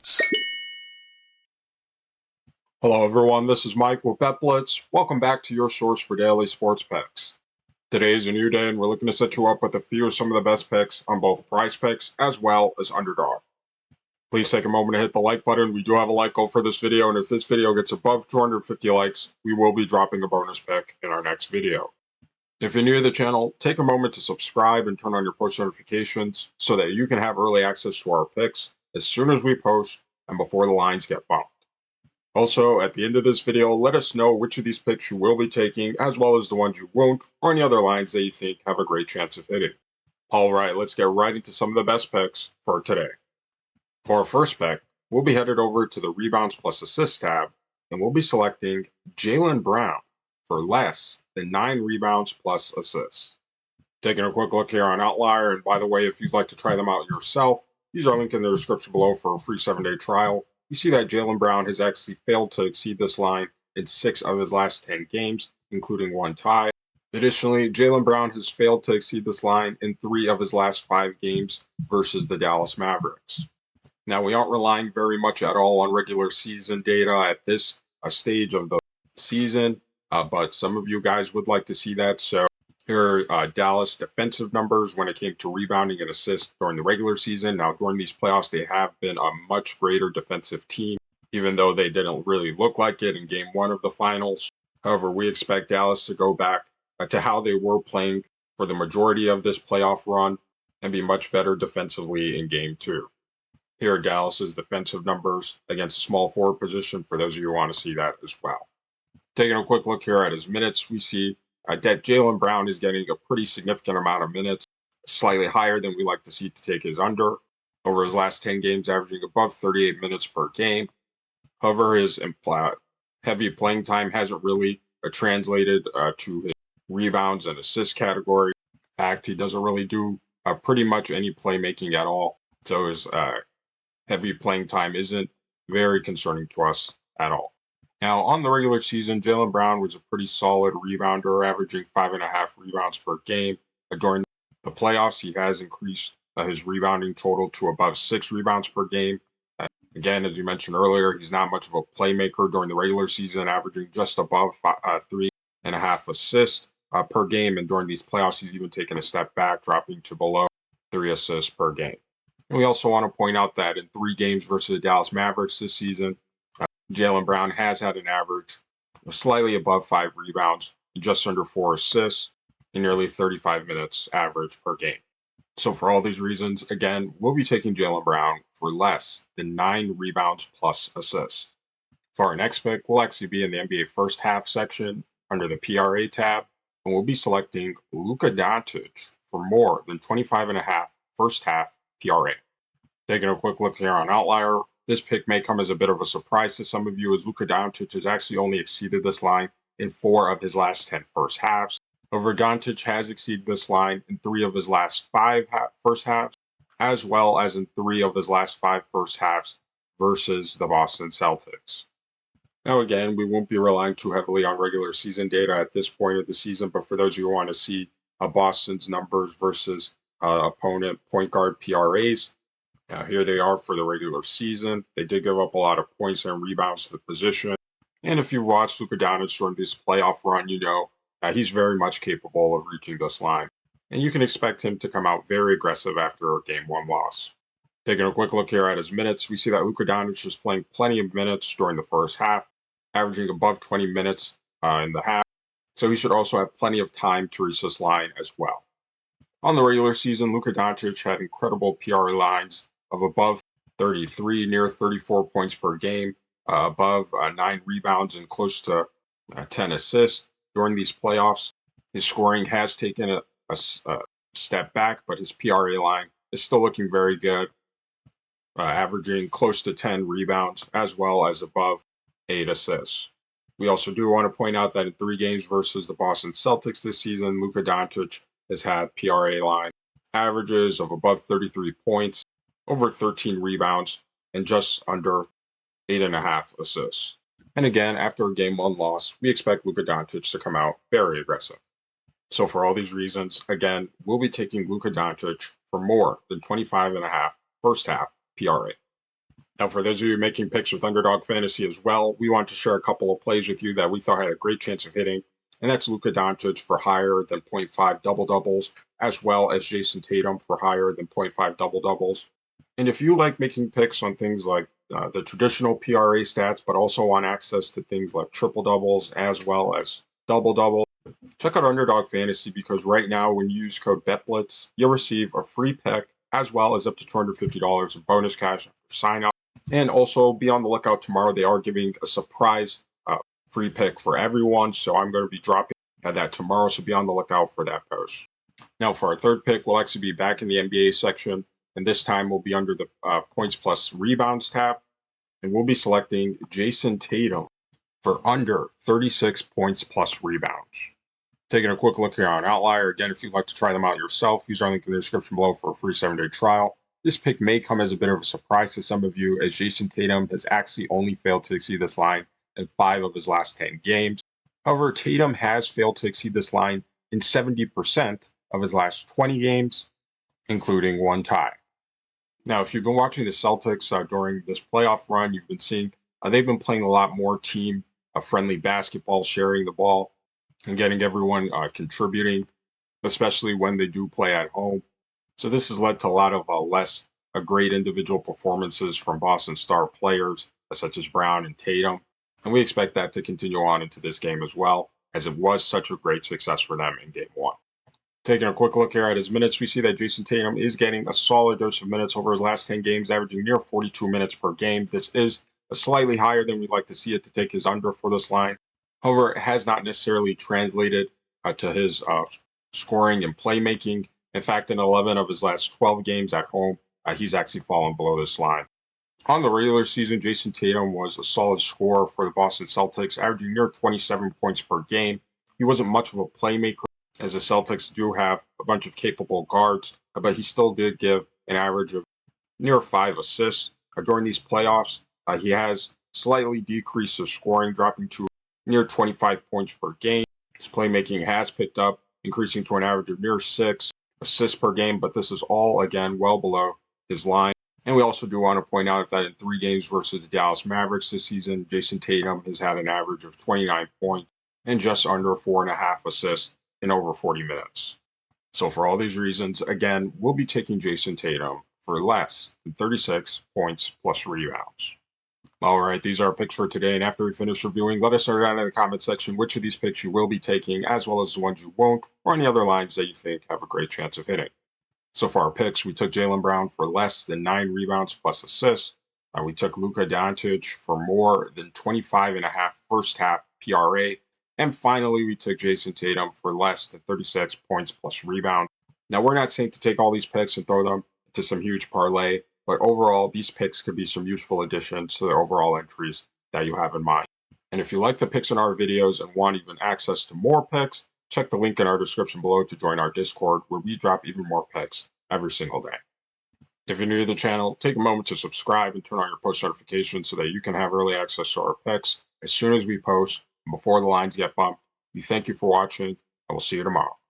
BetBlitz. Hello everyone, this is Mike with BetBlitz. Welcome back to your source for daily sports picks. Today is a new day and we're looking to set you up with a few of some of the best picks on both PrizePicks as well as Underdog. Please take a moment to hit the like button. We do have a like goal for this video, and if this video gets above 250 likes, we will be dropping a bonus pick in our next video. If you're new to the channel, take a moment to subscribe and turn on your post notifications so that you can have early access to our picks as soon as we post and before the lines get bumped. Also, at the end of this video, let us know which of these picks you will be taking, as well as the ones you won't, or any other lines that you think have a great chance of hitting. Alright, let's get right into some of the best picks for today. For our first pick, we'll be headed over to the Rebounds plus Assists tab, and we'll be selecting Jaylen Brown for less than 9 rebounds plus assists. Taking a quick look here on Outlier, and by the way, if you'd like to try them out yourself, use our link in the description below for a free 7-day trial. You see that Jaylen Brown has actually failed to exceed this line in 6 of his last 10 games, including 1 tie. Additionally, Jaylen Brown has failed to exceed this line in 3 of his last 5 games versus the Dallas Mavericks. Now, we aren't relying very much at all on regular season data at this stage of the season, but some of you guys would like to see that. So here are Dallas defensive numbers when it came to rebounding and assists during the regular season. Now, during these playoffs, they have been a much greater defensive team, even though they didn't really look like it in Game 1 of the finals. However, we expect Dallas to go back to how they were playing for the majority of this playoff run and be much better defensively in Game 2. Here are Dallas's defensive numbers against a small forward position for those of you who want to see that as well. Taking a quick look here at his minutes, we see that Jaylen Brown is getting a pretty significant amount of minutes, slightly higher than we like to see to take his under. Over his last 10 games, averaging above 38 minutes per game. However, his heavy playing time hasn't really translated to his rebounds and assist category. In fact, he doesn't really do pretty much any playmaking at all. So his heavy playing time isn't very concerning to us at all. Now, on the regular season, Jaylen Brown was a pretty solid rebounder, averaging 5.5 rebounds per game. During the playoffs, he has increased his rebounding total to above 6 rebounds per game. Again, as you mentioned earlier, he's not much of a playmaker during the regular season, averaging just above 3.5 assists per game. And during these playoffs, he's even taken a step back, dropping to below 3 assists per game. And we also want to point out that in 3 games versus the Dallas Mavericks this season, Jaylen Brown has had an average of slightly above 5 rebounds, just under 4 assists, in nearly 35 minutes average per game. So for all these reasons, again, we'll be taking Jaylen Brown for less than 9 rebounds plus assists. For our next pick, we'll actually be in the NBA first half section under the PRA tab, and we'll be selecting Luka Doncic for more than 25.5 first half PRA. Taking a quick look here on Outlier, this pick may come as a bit of a surprise to some of you, as Luka Doncic has actually only exceeded this line in 4 of his last 10 first halves. However, Doncic has exceeded this line in 3 of his last 5 first halves, as well as in 3 of his last 5 first halves versus the Boston Celtics. Now again, we won't be relying too heavily on regular season data at this point of the season, but for those of you who want to see Boston's numbers versus opponent point guard PRAs, here they are for the regular season. They did give up a lot of points and rebounds to the position. And if you've watched Luka Doncic during this playoff run, you know he's very much capable of reaching this line. And you can expect him to come out very aggressive after a Game 1 loss. Taking a quick look here at his minutes, we see that Luka Doncic is playing plenty of minutes during the first half, averaging above 20 minutes in the half. So he should also have plenty of time to reach this line as well. On the regular season, Luka Doncic had incredible PRA lines of above 33, near 34 points per game, above 9 rebounds and close to 10 assists during these playoffs. His scoring has taken a step back, but his PRA line is still looking very good, averaging close to 10 rebounds as well as above 8 assists. We also do want to point out that in 3 games versus the Boston Celtics this season, Luka Doncic has had PRA line averages of above 33 points, over 13 rebounds, and just under 8.5 assists. And again, after a Game 1 loss, we expect Luka Doncic to come out very aggressive. So for all these reasons, again, we'll be taking Luka Doncic for more than 25.5 first half PRA. Now, for those of you making picks with Underdog Fantasy as well, we want to share a couple of plays with you that we thought had a great chance of hitting, and that's Luka Doncic for higher than 0.5 double-doubles, as well as Jayson Tatum for higher than 0.5 double-doubles. And if you like making picks on things like the traditional PRA stats, but also want access to things like triple-doubles as well as double-doubles, check out Underdog Fantasy because right now, when you use code BETBLITZ, you'll receive a free pick as well as up to $250 in bonus cash after sign-up. And also be on the lookout tomorrow. They are giving a surprise free pick for everyone. So I'm going to be dropping that tomorrow. So be on the lookout for that post. Now, for our third pick, we'll actually be back in the NBA section. And this time we'll be under the points plus rebounds tab. And we'll be selecting Jayson Tatum for under 36 points plus rebounds. Taking a quick look here on Outlier. Again, if you'd like to try them out yourself, use our link in the description below for a free 7-day trial. This pick may come as a bit of a surprise to some of you, as Jayson Tatum has actually only failed to exceed this line in 5 of his last 10 games. However, Tatum has failed to exceed this line in 70% of his last 20 games, including one tie. Now, if you've been watching the Celtics during this playoff run, you've been seeing they've been playing a lot more team-friendly basketball, sharing the ball, and getting everyone contributing, especially when they do play at home. So this has led to a lot of less great individual performances from Boston star players such as Brown and Tatum. And we expect that to continue on into this game as well, as it was such a great success for them in Game 1. Taking a quick look here at his minutes, we see that Jayson Tatum is getting a solid dose of minutes over his last 10 games, averaging near 42 minutes per game. This is slightly higher than we'd like to see it to take his under for this line. However, it has not necessarily translated to his scoring and playmaking. In fact, in 11 of his last 12 games at home, he's actually fallen below this line. On the regular season, Jayson Tatum was a solid scorer for the Boston Celtics, averaging near 27 points per game. He wasn't much of a playmaker, as the Celtics do have a bunch of capable guards, but he still did give an average of near 5 assists. During these playoffs, he has slightly decreased his scoring, dropping to near 25 points per game. His playmaking has picked up, increasing to an average of near 6 assists per game, but this is all, again, well below his line. And we also do want to point out that in 3 games versus the Dallas Mavericks this season, Jayson Tatum has had an average of 29 points and just under 4.5 assists in over 40 minutes. So for all these reasons, again, we'll be taking Jayson Tatum for less than 36 points plus rebounds. All right, these are our picks for today. And after we finish reviewing, let us know down in the comment section which of these picks you will be taking, as well as the ones you won't, or any other lines that you think have a great chance of hitting. So for our picks, we took Jaylen Brown for less than 9 rebounds plus assists. We took Luka Doncic for more than 25.5 first half PRA. And finally, we took Jayson Tatum for less than 36 points plus rebound. Now, we're not saying to take all these picks and throw them into some huge parlay, but overall, these picks could be some useful additions to the overall entries that you have in mind. And if you like the picks in our videos and want even access to more picks, check the link in our description below to join our Discord, where we drop even more picks every single day. If you're new to the channel, take a moment to subscribe and turn on your post notifications so that you can have early access to our picks as soon as we post and before the lines get bumped. We thank you for watching, and we'll see you tomorrow.